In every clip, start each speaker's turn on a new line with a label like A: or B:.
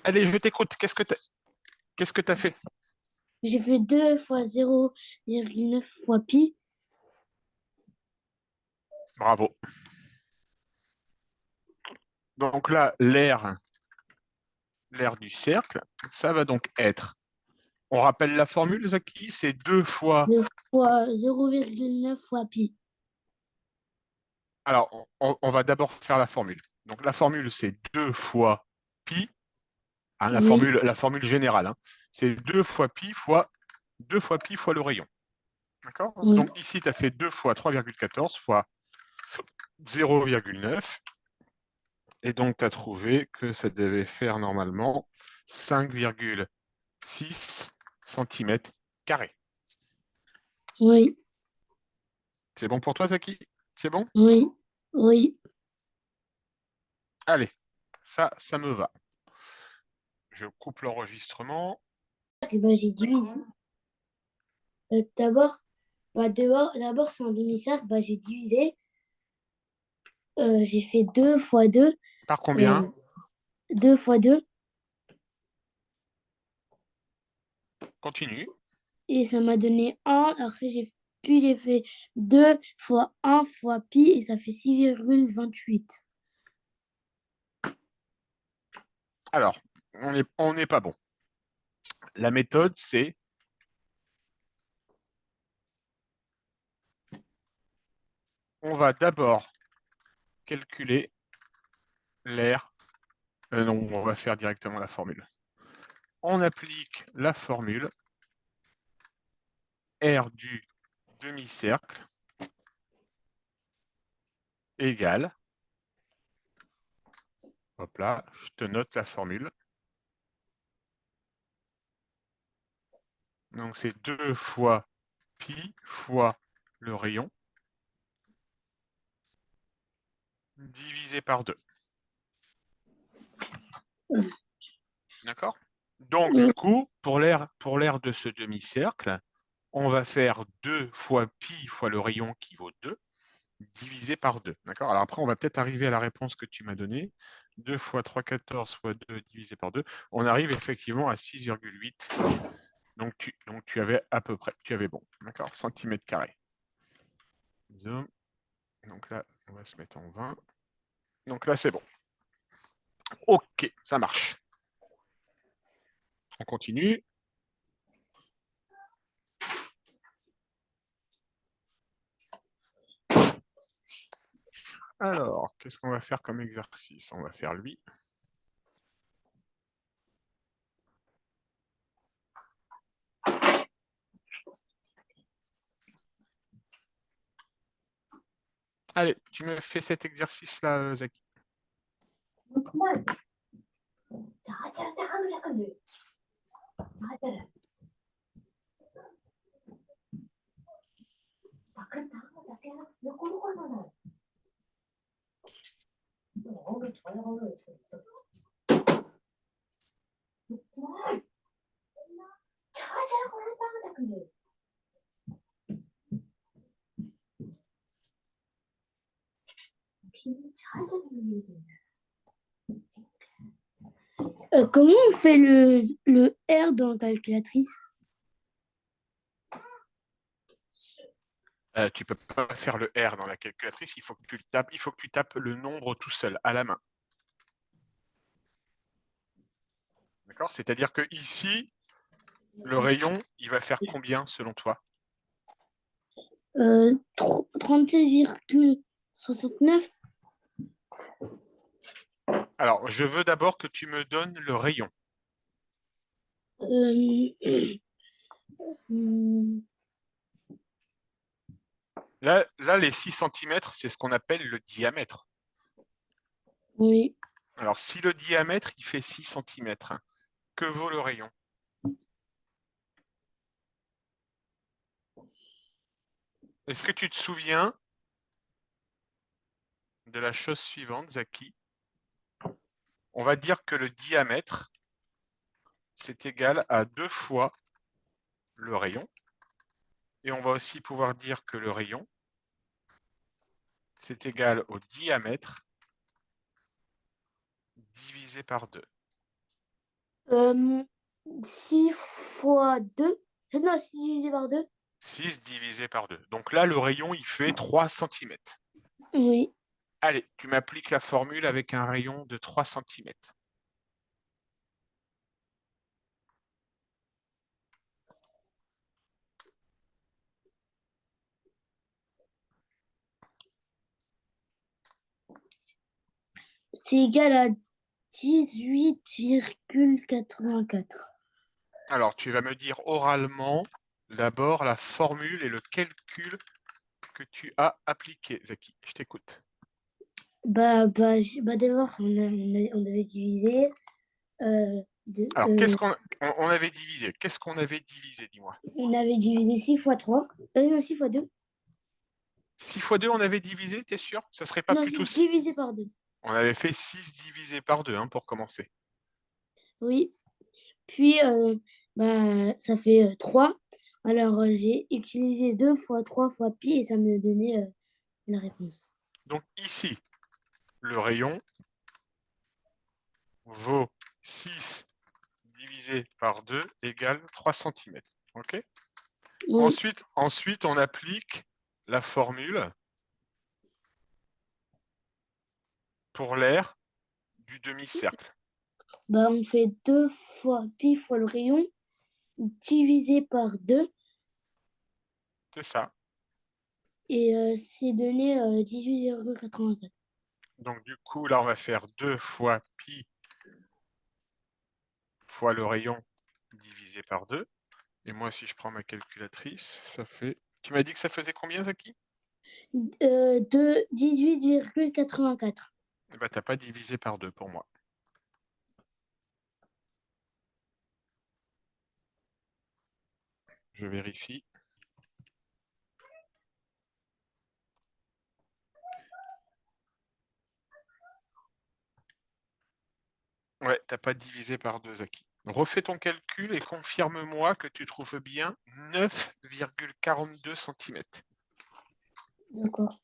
A: Allez, je t'écoute. Qu'est-ce que tu as fait?
B: J'ai fait 2 fois 0,9 fois pi.
A: Bravo. Donc là, l'aire du cercle, ça va donc être, on rappelle la formule, Zaki, c'est 2 fois,
B: 2 fois 0,9 fois pi.
A: alors on va d'abord faire la formule. Donc la formule, c'est 2 fois pi, hein,
B: Oui,
A: la formule générale, hein. C'est 2 fois pi fois 2 fois pi fois le rayon. D'accord?
B: oui,
A: Donc ici, tu as fait 2 fois 3,14 fois 0,9. Et donc, tu as trouvé que ça devait faire normalement 5,6 cm².
B: oui,
A: C'est bon pour toi, Zaki? C'est bon?
B: oui, oui.
A: Allez, ça me va. Je coupe l'enregistrement.
B: Et ben, j'ai divisé. D'abord, d'abord c'est un demi-cercle. Bah, j'ai divisé. J'ai fait 2 fois 2.
A: Par combien?
B: 2 fois 2.
A: Continue.
B: Et ça m'a donné 1. Après, j'ai fait 2 fois 1 fois pi. Et ça fait 6,28.
A: Alors, on n'est pas bon. La méthode, c'est on va d'abord calculer l'aire. Non, on va faire directement la formule. On applique la formule R du demi-cercle égale, hop là, je te note la formule. Donc c'est 2 fois pi fois le rayon divisé par 2. D'accord? Donc du coup, pour l'aire de ce demi-cercle, on va faire 2 fois pi fois le rayon qui vaut 2, divisé par 2. D'accord? Alors après, on va peut-être arriver à la réponse que tu m'as donnée. 2 fois 3,14 fois 2 divisé par 2. On arrive effectivement à 6,8. Donc tu avais à peu près, tu avais bon. D'accord? Centimètres carrés. Zoom. Donc là, on va se mettre en 20. Donc là, c'est bon. Ok, ça marche. On continue. Alors, qu'est-ce qu'on va faire comme exercice? On va faire lui. Allez, tu me fais cet exercice-là, Zaki.
B: Comment on fait le R dans la calculatrice?
A: Tu peux pas faire le R dans la calculatrice, il faut que tu tapes le nombre tout seul, à la main. D'accord? C'est-à-dire que ici, le rayon, il va faire combien selon toi?
B: 36,69.
A: Alors, je veux d'abord que tu me donnes le rayon.
B: Euh, hum,
A: Là, les 6 cm, c'est ce qu'on appelle le diamètre.
B: oui.
A: Alors, si le diamètre, il fait 6 cm, que vaut le rayon? Est-ce que tu te souviens de la chose suivante, Zaki? On va dire que le diamètre, c'est égal à 2 fois le rayon. Et on va aussi pouvoir dire que le rayon, c'est égal au diamètre divisé par 2.
B: 6 fois 2. Non, 6 divisé par 2.
A: 6 divisé par 2. Donc là, le rayon, il fait 3 cm.
B: Oui.
A: Allez, tu m'appliques la formule avec un rayon de 3 cm.
B: C'est égal à 18,84.
A: Alors, tu vas me dire oralement d'abord la formule et le calcul que tu as appliqué, Zaki. Je t'écoute.
B: Bah d'abord, on avait divisé.
A: Alors, qu'est-ce qu'on avait divisé? Qu'est-ce qu'on avait divisé, dis-moi?
B: On avait divisé 6 fois 3. Non, 6 fois 2.
A: 6 fois 2, on avait divisé, t'es sûr? Ça serait pas
B: Non,
A: plutôt
B: 6
A: 6?
B: divisé par 2.
A: On avait fait 6 divisé par 2, hein, pour commencer.
B: Oui. Puis, ça fait 3. Alors, j'ai utilisé 2 fois 3 fois pi et ça me donnait la réponse.
A: Donc ici, le rayon vaut 6 divisé par 2 égale 3 cm. OK?
B: Oui.
A: Ensuite, on applique la formule pour l'aire du demi-cercle.
B: Bah, on fait 2 fois pi fois le rayon divisé par 2
A: C'est ça.
B: et c'est donné 18,84.
A: Donc du coup, là, on va faire 2 fois pi fois le rayon divisé par 2. Et moi, si je prends ma calculatrice, ça fait... Tu m'as dit que ça faisait combien, Zaki?
B: De 18,84.
A: Eh ben, t'as pas divisé par 2 pour moi. Je vérifie. Ouais, t'as pas divisé par 2, Zaki. Refais ton calcul et confirme-moi que tu trouves bien 9,42 cm.
B: D'accord.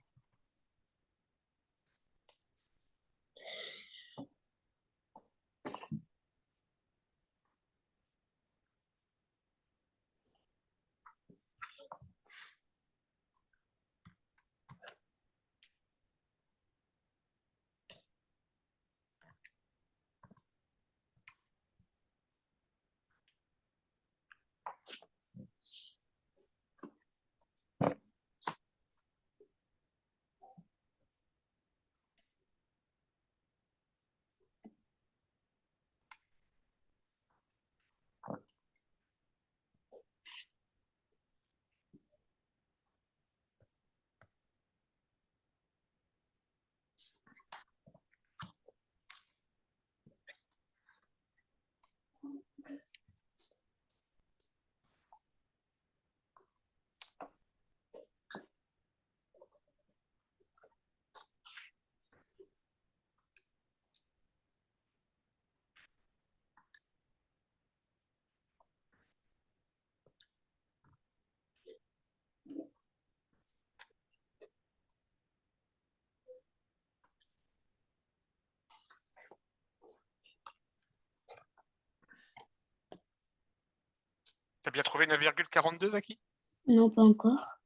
A: T'as bien trouvé 9,42, Zaki?
B: Non, pas encore.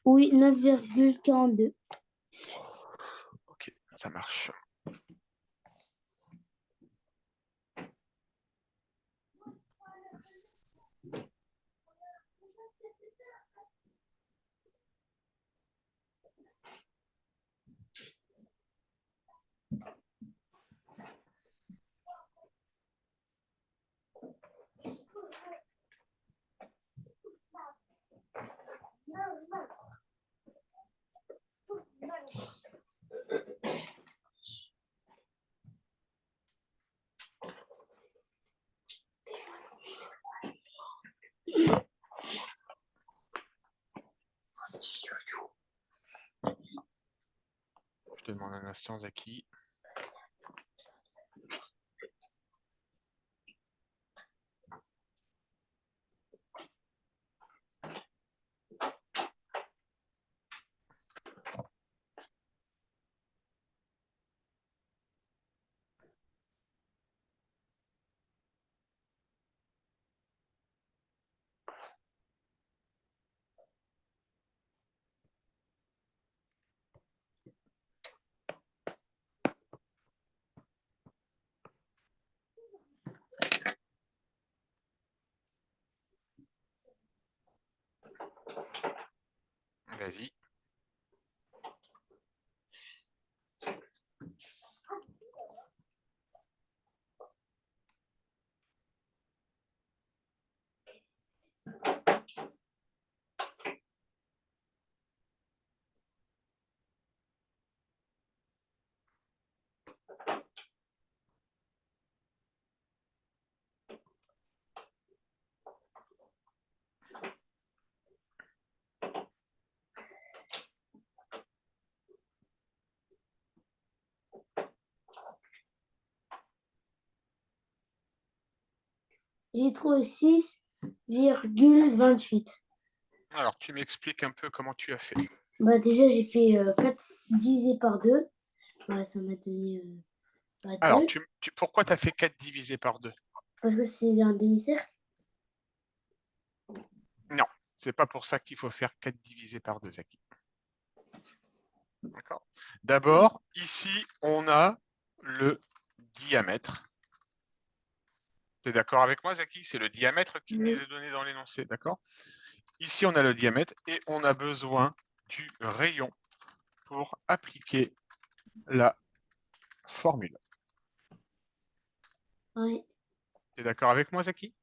B: Oui, 9,42.
A: Ok, ça marche. Je te demande un instant, Zaki. Vas-y.
B: J'ai trouvé 6,28.
A: Alors, tu m'expliques un peu comment tu as fait.
B: Bah, déjà, j'ai fait 4 divisé par 2. Bah, ça m'a donné
A: Alors,
B: 2.
A: pourquoi tu as fait 4 divisé par 2?
B: Parce que c'est un demi-cercle.
A: Non, c'est pas pour ça qu'il faut faire 4 divisé par 2, Zaki. D'accord. D'abord, ici, on a le diamètre. Tu es d'accord avec moi, Zaki? C'est le diamètre qui nous est donné dans l'énoncé, d'accord? Ici, on a le diamètre et on a besoin du rayon pour appliquer la formule.
B: Oui.
A: Tu es d'accord avec moi, Zaki?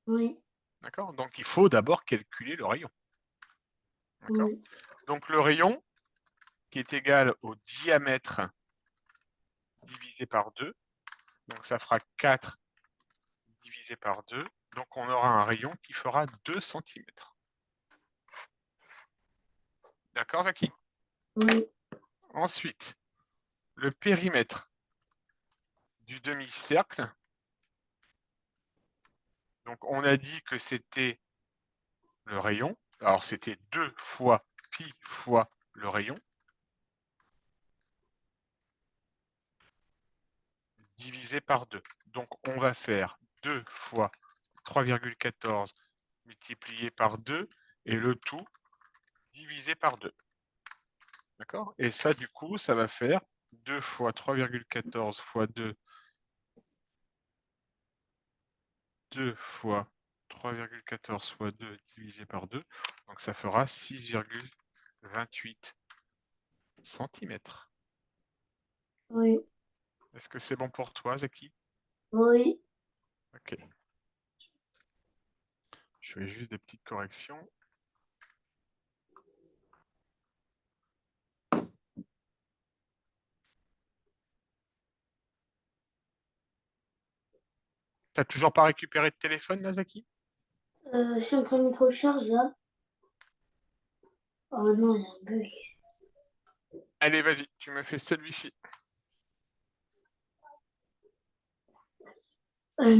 B: Oui.
A: D'accord? Donc, il faut d'abord calculer le rayon. D'accord?
B: Oui.
A: Donc, le rayon qui est égal au diamètre divisé par 2. Donc, ça fera 4 divisé par 2. Donc, on aura un rayon qui fera 2 cm. D'accord, Zaki?
B: Oui.
A: Ensuite, le périmètre du demi-cercle. Donc, on a dit que c'était le rayon. Alors, c'était 2 fois pi fois le rayon. Divisé par 2. Donc, on va faire 2 fois 3,14 multiplié par 2 et le tout divisé par 2. D'accord? Et ça, du coup, ça va faire 2 fois 3,14 fois 2, 2 fois 3,14 fois 2 divisé par 2. Donc, ça fera 6,28 cm.
B: Oui.
A: Est-ce que c'est bon pour toi, Zaki?
B: Oui.
A: Ok. Je fais juste des petites corrections. T'as toujours pas récupéré de téléphone, là, Zaki?
B: Je suis en train de mettre au charge là. Oh non, il y a un bug.
A: Allez, vas-y, tu me fais celui-ci.
B: Euh,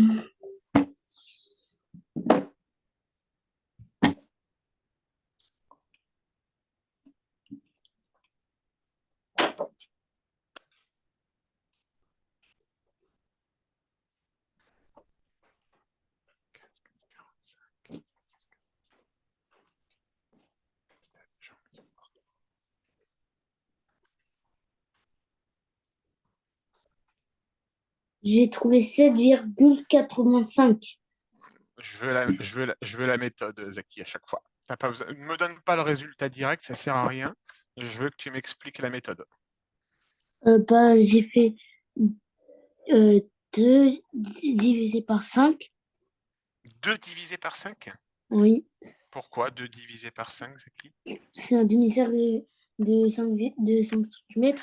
B: J'ai trouvé 7,85.
A: Je veux la méthode, Zaki, à chaque fois. Pas besoin, ne me donne pas le résultat direct, ça sert à rien. Je veux que tu m'expliques la méthode.
B: Bah, j'ai fait 2 divisé par 5.
A: 2 divisé par 5.
B: Oui.
A: Pourquoi 2 divisé par 5, Zaki?
B: C'est un demi-cercle de 5 cm.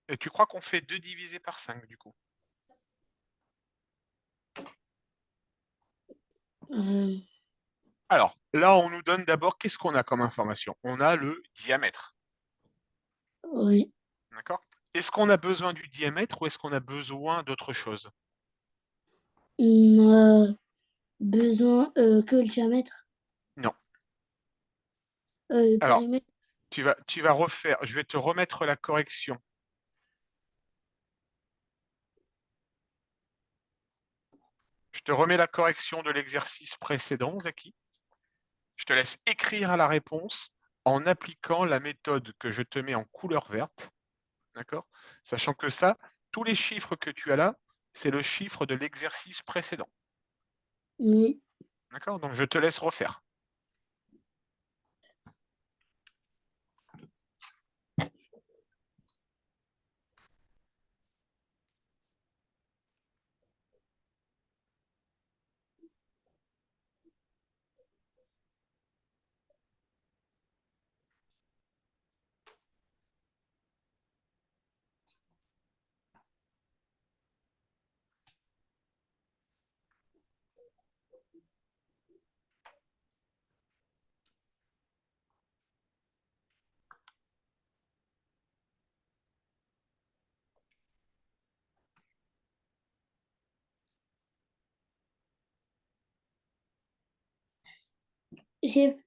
A: Et tu crois qu'on fait 2 divisé par 5, du coup? Alors, là, on nous donne d'abord, qu'est-ce qu'on a comme information? On a le diamètre.
B: Oui.
A: D'accord? Est-ce qu'on a besoin du diamètre ou est-ce qu'on a besoin d'autre chose?
B: On a besoin que le diamètre.
A: Non.
B: Le
A: Alors,
B: périmètre.
A: tu vas refaire, je vais te remettre la correction. Je te remets la correction de l'exercice précédent, Zaki. Je te laisse écrire la réponse en appliquant la méthode que je te mets en couleur verte. D'accord? Sachant que ça, tous les chiffres que tu as là, c'est le chiffre de l'exercice précédent.
B: Oui.
A: D'accord? Donc, je te laisse refaire.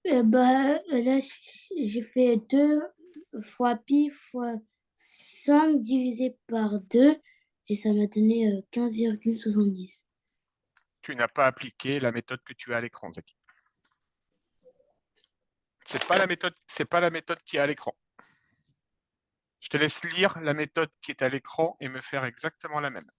B: Là, j'ai fait 2 fois pi fois 5 divisé par 2 et ça m'a donné 15,70.
A: Tu n'as pas appliqué la méthode que tu as à l'écran, Zaki. C'est pas la méthode qui est à l'écran. Je te laisse lire la méthode qui est à l'écran et me faire exactement la même.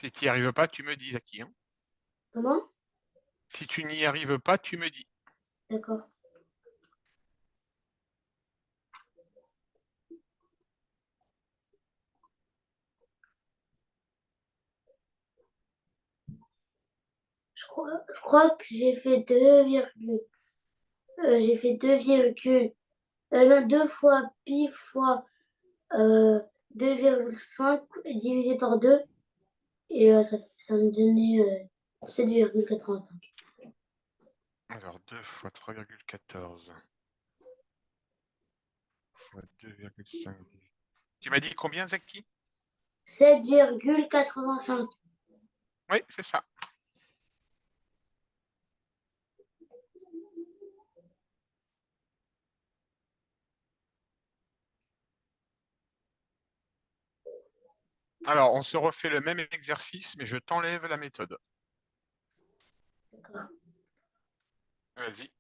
A: Si tu n'y arrives pas, tu me dis, Zaki. Hein.
B: Comment?
A: Si tu n'y arrives pas, tu me dis.
B: D'accord. Je crois que j'ai fait 2, j'ai fait 2 fois pi fois 2,5 divisé par 2 et ça me donnait 7,85.
A: Alors, 2 fois 3,14 fois 2,5. Tu m'as dit combien, Zaki?
B: 7,85.
A: Oui, c'est ça. Alors, on se refait le même exercice, mais je t'enlève la méthode.
B: D'accord.
A: Vas-y.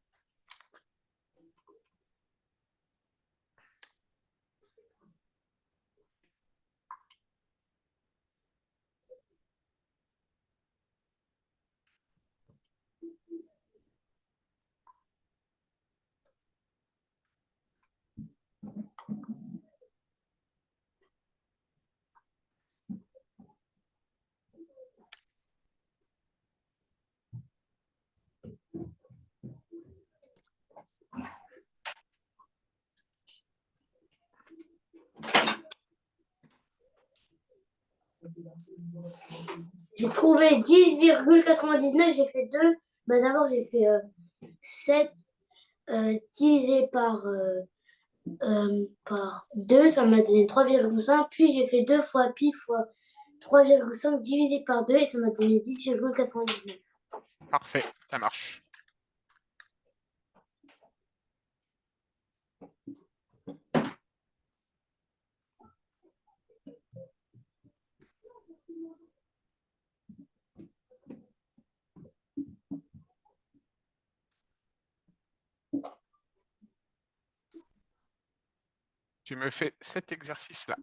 B: J'ai trouvé 10,99. J'ai fait 2. D'abord, j'ai fait 7 divisé par 2. Ça m'a donné 3,5. Puis, j'ai fait 2 fois pi fois 3,5 divisé par 2 et ça m'a donné 10,99.
A: Parfait, ça marche. Tu me fais cet exercice-là.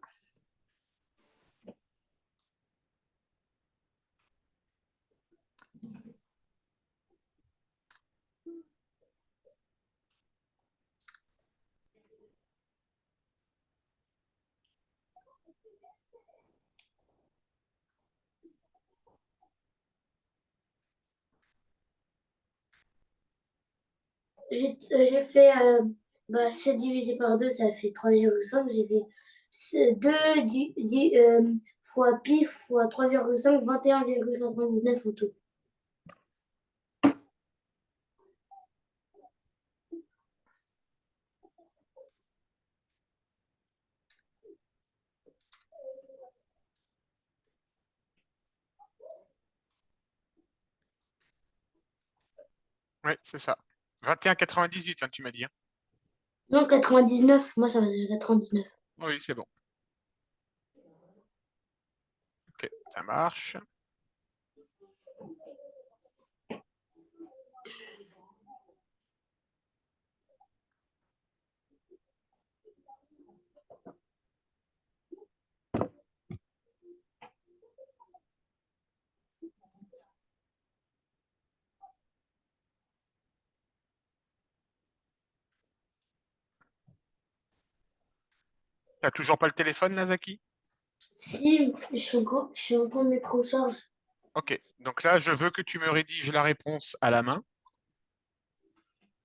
B: J'ai fait 7 divisé par 2, ça fait 3,5. J'ai fait 2 fois pi fois 3,5, 21,99 en tout.
A: Oui, c'est ça. 21,98, hein, tu m'as dit. Hein.
B: Non, 99. Moi, ça va être 99.
A: Oui, c'est bon. Ok, ça marche. T'as toujours pas le téléphone, Nazaki?
B: Si, je suis encore mettre en charge.
A: Ok, donc là, je veux que tu me rédiges la réponse à la main,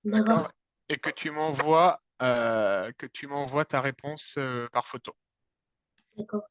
A: d'accord?
B: D'accord.
A: Et que tu m'envoies ta réponse par photo.
B: D'accord.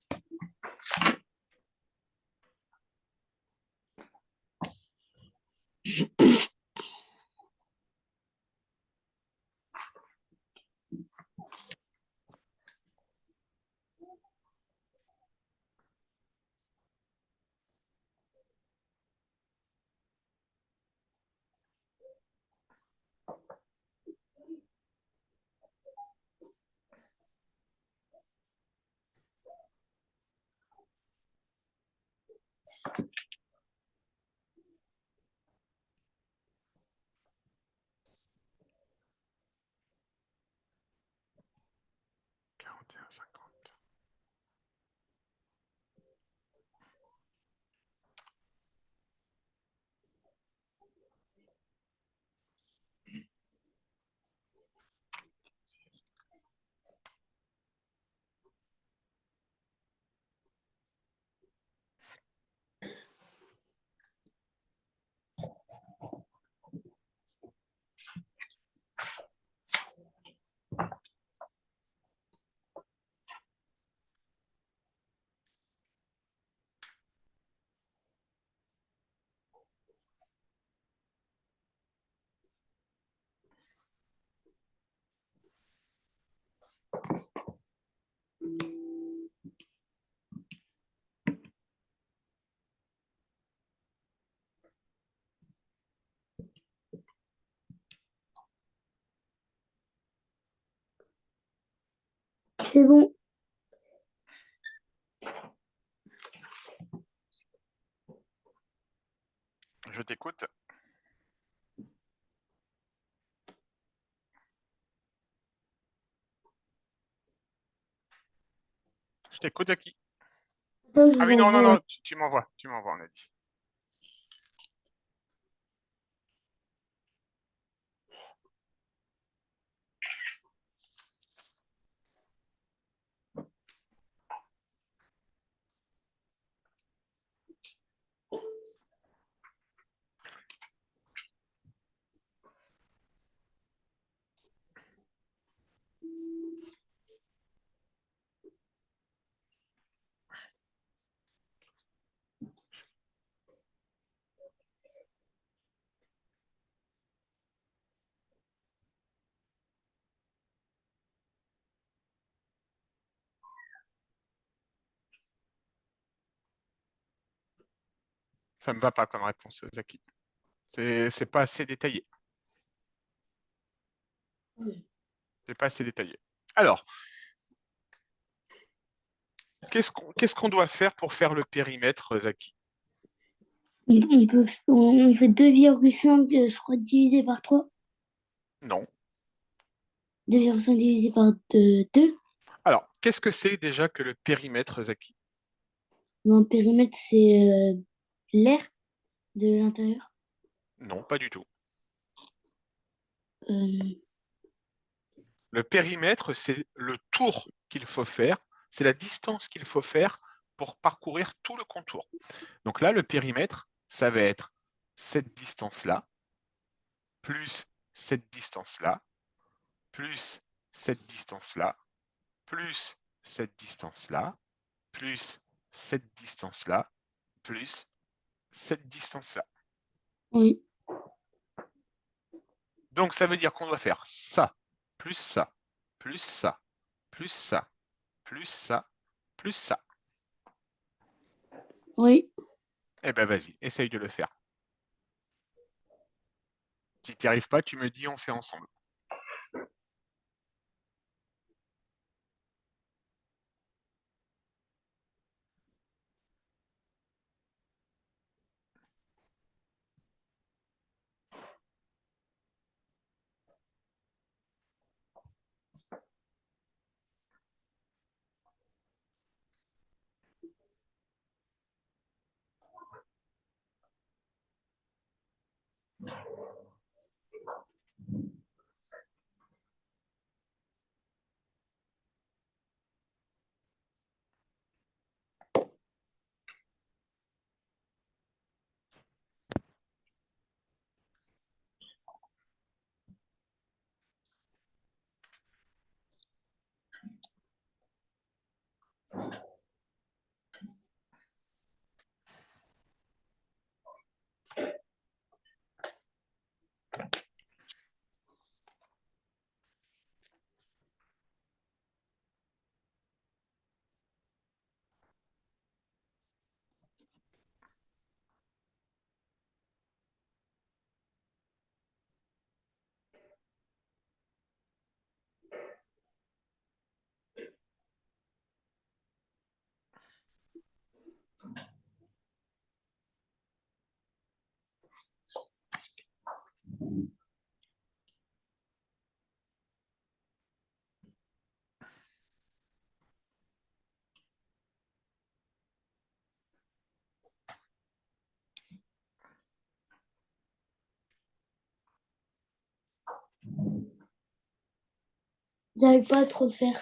B: C'est bon.
A: Je t'écoute. Je t'écoute, Aki.
B: Attends, je
A: Ah
B: vous
A: oui, non, non,
B: envoie.
A: non, tu m'envoies, on a dit. Ça me va pas comme réponse, Zaki. C'est pas assez détaillé. C'est pas assez détaillé. Alors, qu'est-ce qu'on doit faire pour faire le périmètre, Zaki?
B: On fait 2,5, je crois, divisé par 3.
A: Non.
B: 2,5 divisé par 2.
A: Alors, qu'est-ce que c'est déjà que le périmètre, Zaki?
B: Un périmètre, c'est l'air de l'intérieur.
A: Non, pas du tout.
B: Euh,
A: Le périmètre, c'est le tour qu'il faut faire, c'est la distance qu'il faut faire pour parcourir tout le contour. Donc là, le périmètre, ça va être cette distance-là, plus cette distance-là, plus cette distance-là, plus cette distance-là, plus cette distance-là, plus cette distance-là.
B: oui,
A: Donc ça veut dire qu'on doit faire ça, plus ça, plus ça, plus ça, plus ça, plus ça.
B: oui.
A: Eh ben vas-y, essaye de le faire. Si tu n'y arrives pas, tu me dis, on fait ensemble.
B: J'arrive pas à trop le faire.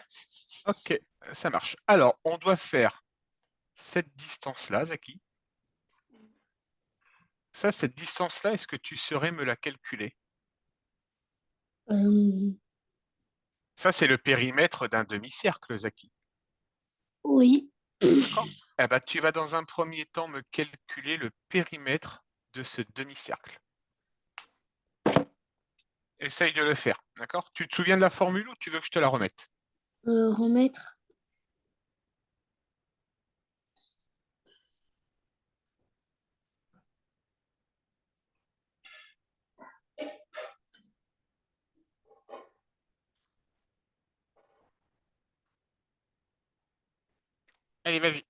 A: Ok, ça marche. Alors, on doit faire cette distance-là, Zaki. Ça, cette distance-là, est-ce que tu saurais me la calculer?
B: Euh,
A: Ça, c'est le périmètre d'un demi-cercle, Zaki.
B: oui.
A: D'accord? Eh ben, tu vas dans un premier temps me calculer le périmètre de ce demi-cercle. Essaye de le faire, d'accord? Tu te souviens de la formule ou tu veux que je te la remette?
B: Remettre.
A: Allez, vas-y.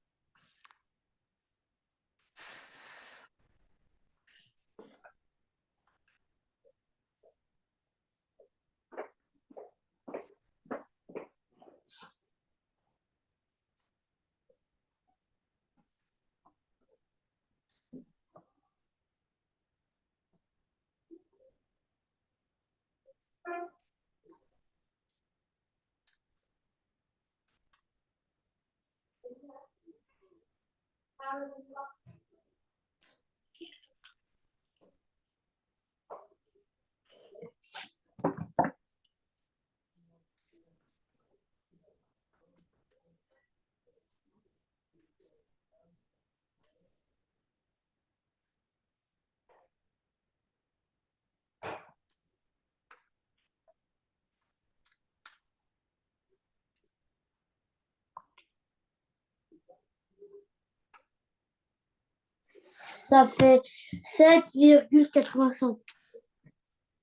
B: Ça fait 7,85.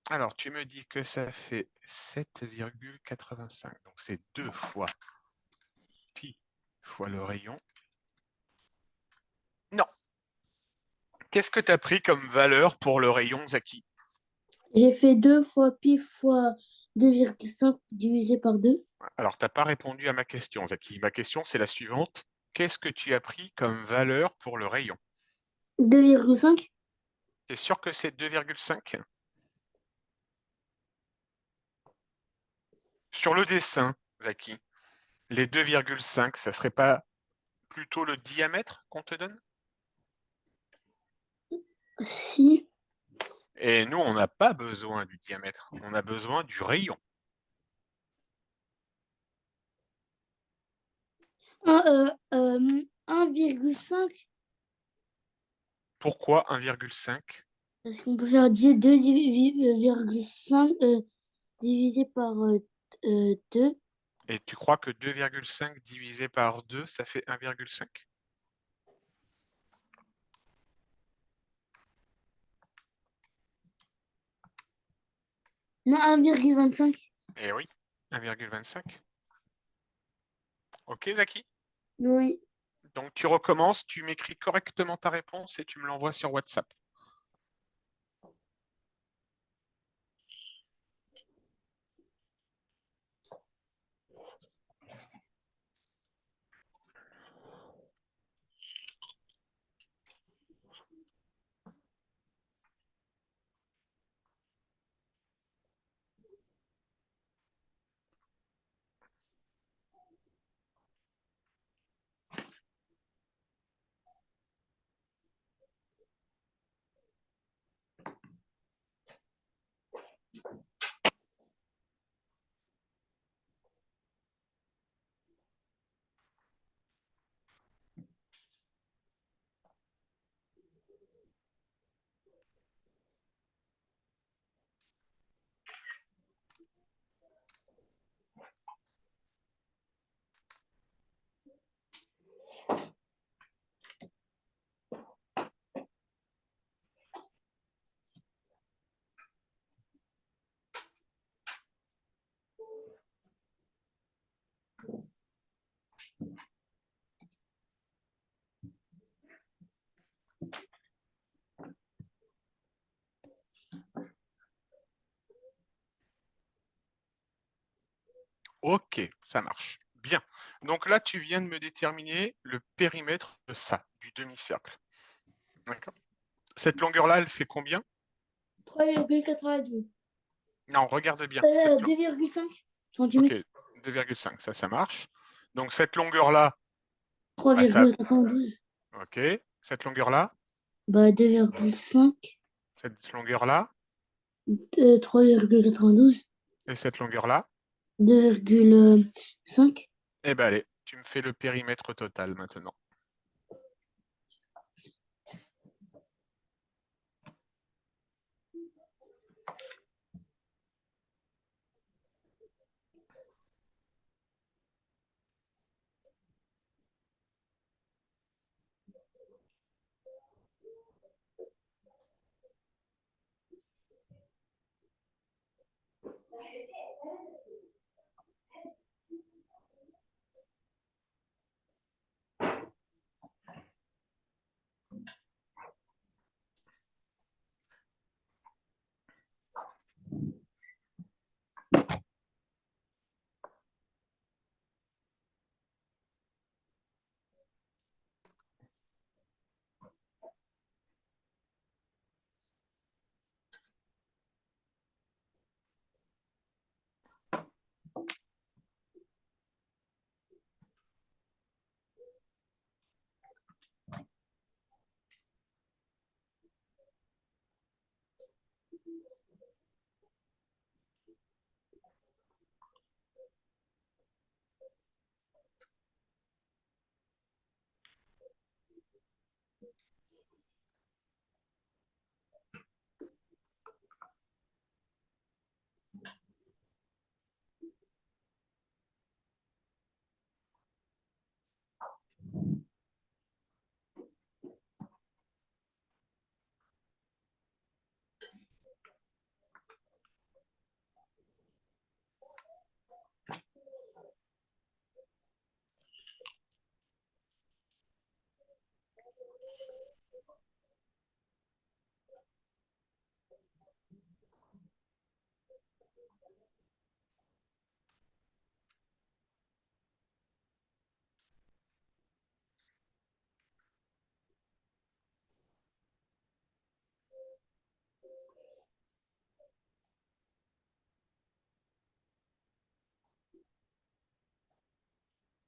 A: Alors, tu me dis que ça fait 7,85. Donc, c'est 2 fois pi fois le rayon. Non. Qu'est-ce que tu as pris comme valeur pour le rayon, Zaki?
B: J'ai fait 2 fois pi fois 2,5 divisé par 2.
A: Alors, tu n'as pas répondu à ma question, Zaki. Ma question, c'est la suivante. Qu'est-ce que tu as pris comme valeur pour le rayon?
B: 2,5.
A: Tu es sûr que c'est 2,5? Sur le dessin, Zaki, les 2,5, ça serait pas plutôt le diamètre qu'on te donne?
B: Si.
A: Et nous, on n'a pas besoin du diamètre, on a besoin du rayon.
B: 1,5.
A: Pourquoi 1,5?
B: Parce qu'on peut faire 2,5 divisé par 2.
A: Et tu crois que 2,5 divisé par 2, ça fait 1,5?
B: Non, 1,25.
A: Eh oui, 1,25. Ok, Zaki?
B: Oui.
A: Donc tu recommences, tu m'écris correctement ta réponse et tu me l'envoies sur WhatsApp. Ok, ça marche. Bien. Donc là, tu viens de me déterminer le périmètre de ça, du demi-cercle. D'accord. Cette longueur-là, elle fait combien?
B: 3,92.
A: Non, regarde bien.
B: 2,5
A: Ok,
B: cm.
A: 2,5, ça marche. Donc cette longueur-là, bah, ça...
B: 3,92.
A: Ok. Cette longueur-là,
B: Bah, 2,5.
A: cette longueur-là,
B: 3,92.
A: et cette longueur-là.
B: 2,5.
A: Eh ben allez, tu me fais le périmètre total maintenant.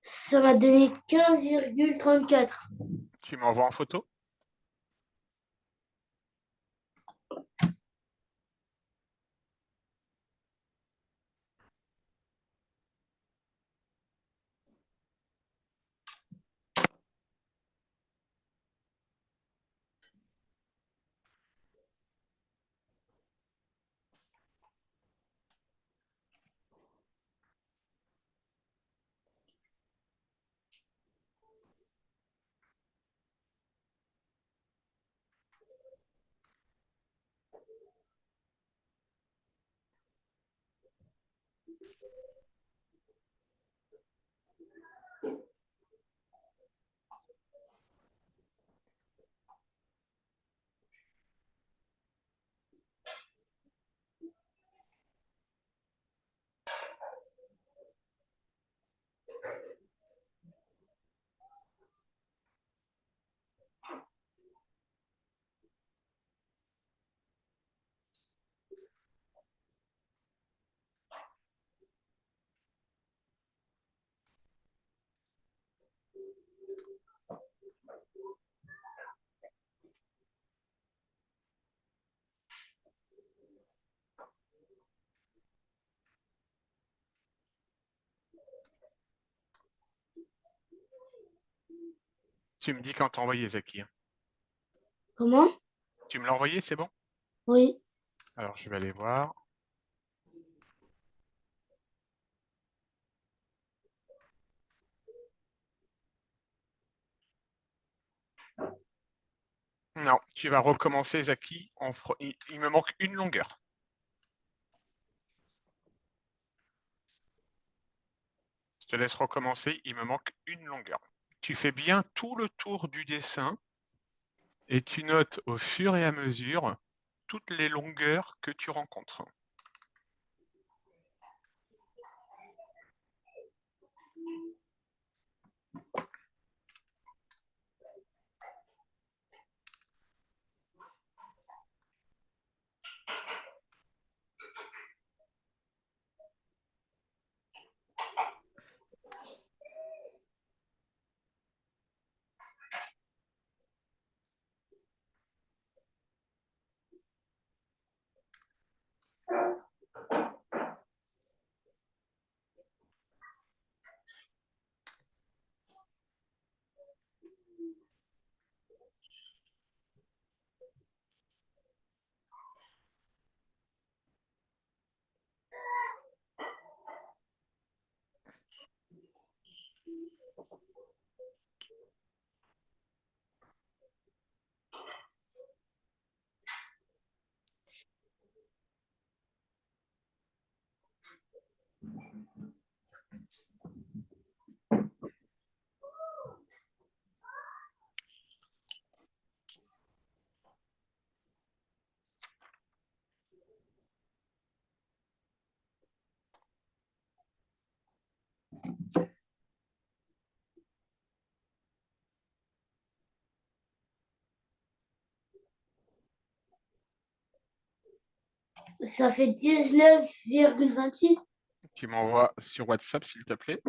B: Ça m'a donné 15,34.
A: Tu m'envoies en photo? Tu me dis quand t'as envoyé, Zaki, hein.
B: Comment?
A: Tu me l'as envoyé, c'est bon?
B: Oui.
A: Alors, je vais aller voir. Non, tu vas recommencer, Zaki. Il me manque une longueur. Je te laisse recommencer. Il me manque une longueur. Tu fais bien tout le tour du dessin et tu notes au fur et à mesure toutes les longueurs que tu rencontres.
B: Ça fait 19,26.
A: Tu m'envoies sur WhatsApp, s'il te plaît.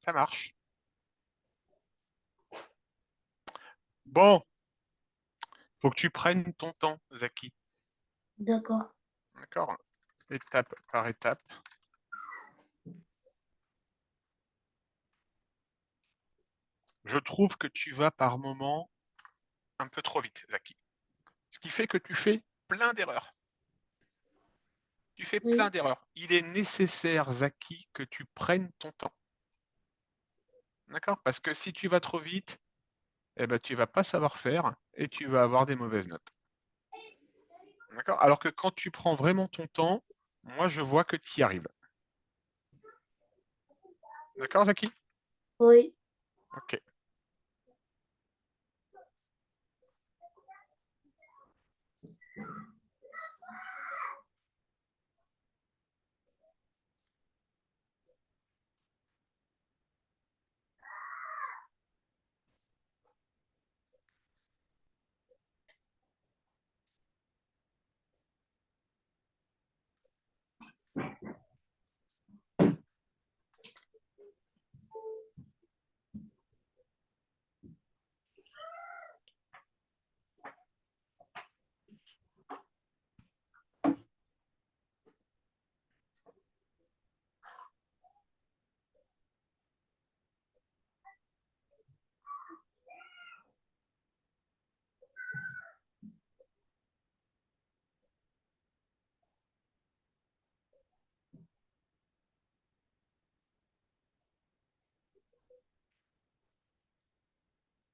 A: Ça marche. Bon, faut que tu prennes ton temps, Zaki.
B: D'accord.
A: D'accord? Étape par étape. Je trouve que tu vas par moment un peu trop vite, Zaki. Ce qui fait que tu fais plein d'erreurs. Tu fais plein
B: Oui.
A: d'erreurs. Il est nécessaire, Zaki, que tu prennes ton temps. D'accord? Parce que si tu vas trop vite, eh ben, tu vas pas savoir faire et tu vas avoir des mauvaises notes. D'accord? Alors que quand tu prends vraiment ton temps, moi, je vois que tu y arrives. D'accord, Zaki?
B: Oui.
A: Ok.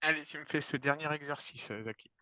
A: Allez, tu me fais ce dernier exercice, Zaki.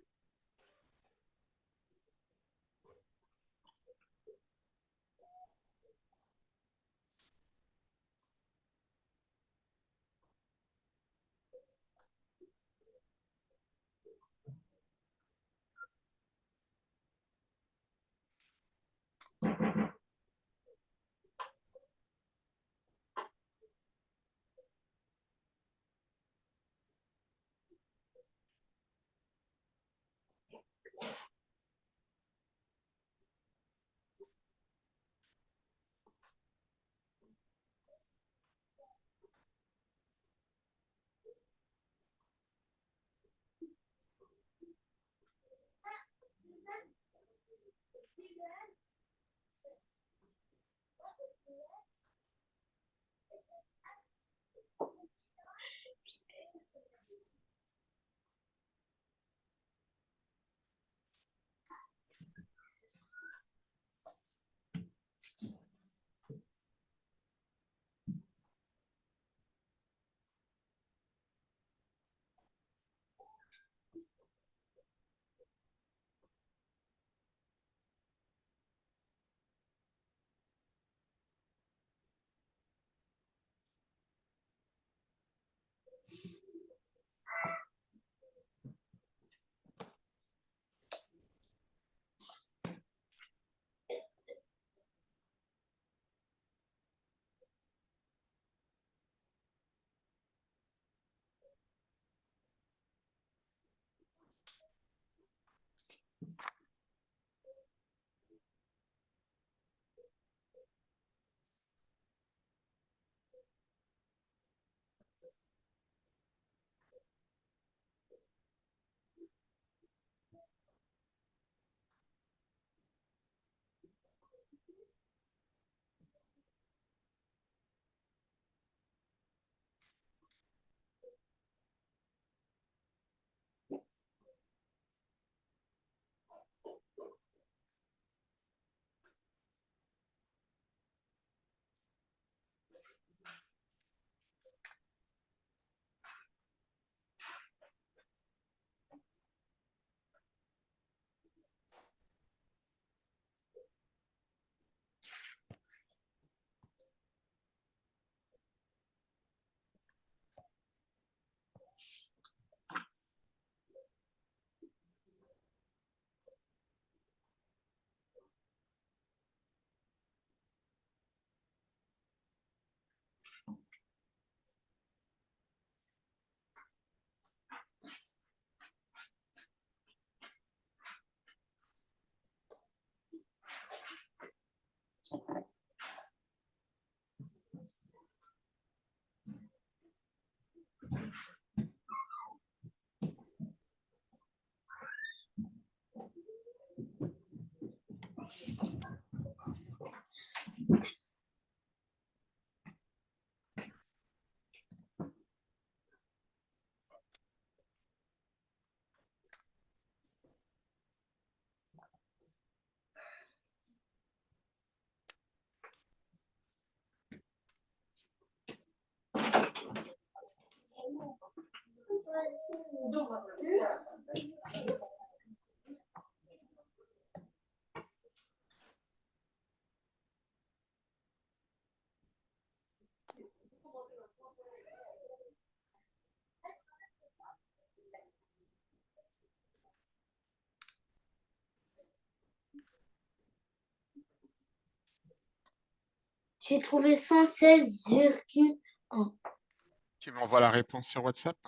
B: J'ai trouvé 116,1.
A: Tu m'envoies la réponse sur WhatsApp?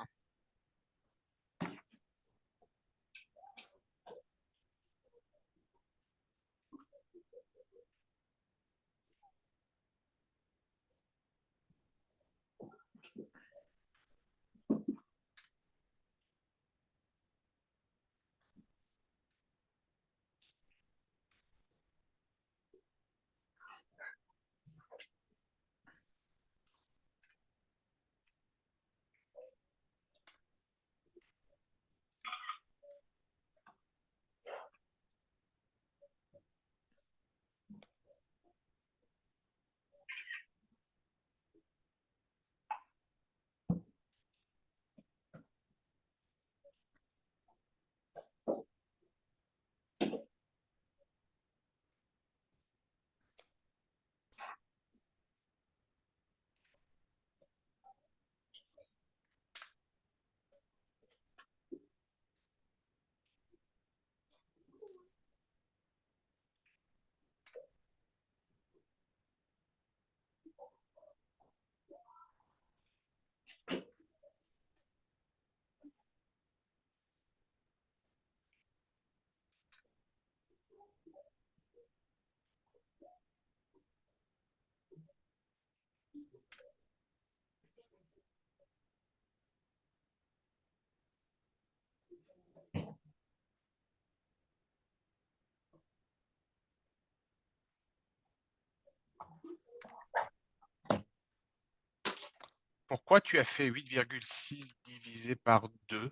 A: Pourquoi tu as fait 8,6 divisé par 2?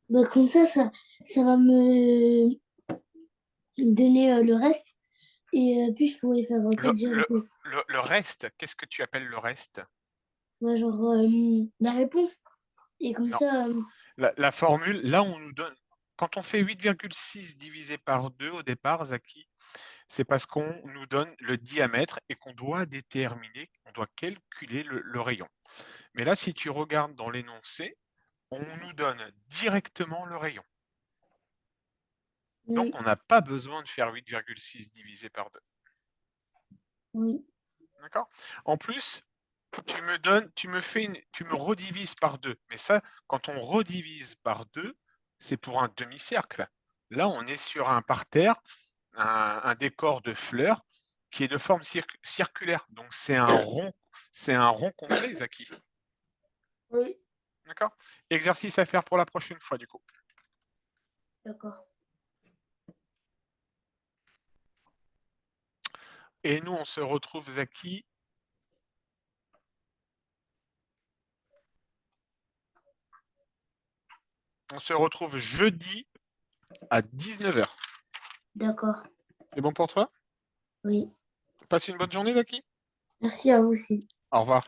B: Bah, comme ça va me donner le reste. Et puis, je pourrais faire
A: Le,
B: 4
A: le,
B: direct.
A: le reste, qu'est-ce que tu appelles le reste?
B: Ouais, genre, la réponse. Et comme
A: Non.
B: ça,
A: La formule, là, on nous donne. Quand on fait 8,6 divisé par 2 au départ, Zaki, c'est parce qu'on nous donne le diamètre et qu'on doit déterminer, on doit calculer le rayon. Mais là, si tu regardes dans l'énoncé, on nous donne directement le rayon. Donc,
B: oui,
A: on n'a pas besoin de faire 8,6 divisé par 2.
B: oui,
A: D'accord? En plus, tu me redivises par 2. Mais ça, quand on redivise par 2, c'est pour un demi-cercle. Là, on est sur un parterre, un décor de fleurs qui est de forme circulaire. Donc, c'est un rond complet, Zaki.
B: oui,
A: D'accord? Exercice à faire pour la prochaine fois, du coup.
B: d'accord.
A: Et nous, on se retrouve, Zaki. On se retrouve jeudi à 19h.
B: D'accord.
A: C'est bon pour toi?
B: Oui.
A: Passe une bonne journée, Zaki.
B: Merci à vous aussi.
A: Au revoir.